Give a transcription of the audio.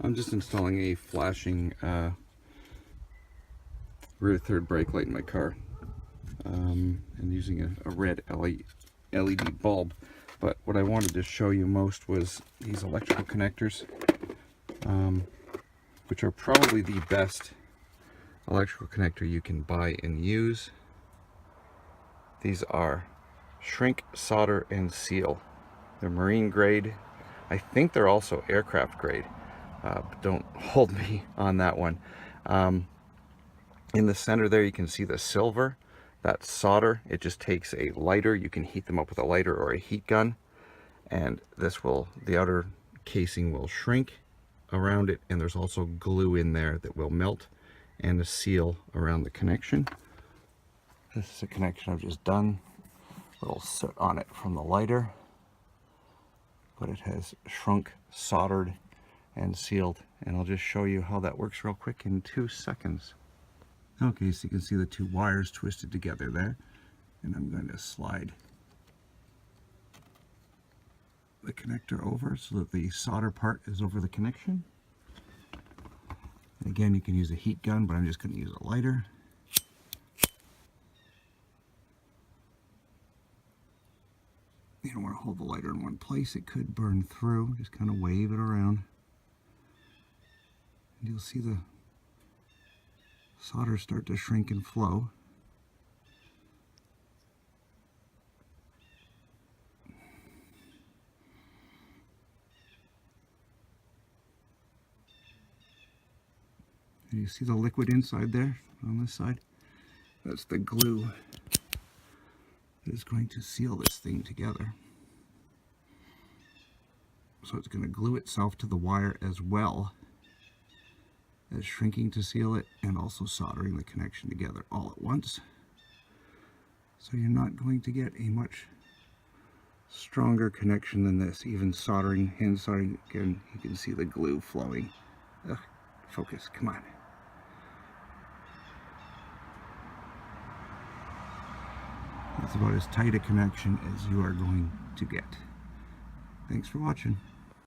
I'm just installing a flashing rear third brake light in my car, and using a red LED bulb. But what I wanted to show you most was these electrical connectors, which are probably the best electrical connector you can buy and use. These are shrink, solder, and seal. They're marine grade. I think they're also aircraft grade, but don't hold me on that one. In the center there you can see the silver. That's solder. It just takes a lighter. You can heat them up with a lighter or a heat gun, and the outer casing will shrink around it, and there's also glue in there that will melt, and a seal around the connection. This is a connection I've just done. A little soot on it from the lighter, but it has shrunk, soldered, and sealed, and I'll just show you how that works real quick in 2 seconds. Okay, so you can see the two wires twisted together there, and I'm going to slide the connector over so that the solder part is over the connection. And again, you can use a heat gun, but I'm just going to use a lighter. You don't want to hold the lighter in one place, it could burn through. Just kind of wave it around, and you'll see the solder start to shrink and flow. And you see the liquid inside there on this side? That's the glue that is going to seal this thing together. So it's going to glue itself to the wire as well as shrinking to seal it, and also soldering the connection together all at once. So you're not going to get a much stronger connection than this. Even soldering, hand soldering, again, you can see the glue flowing. Ugh, focus, come on. That's about as tight a connection as you are going to get. Thanks for watching.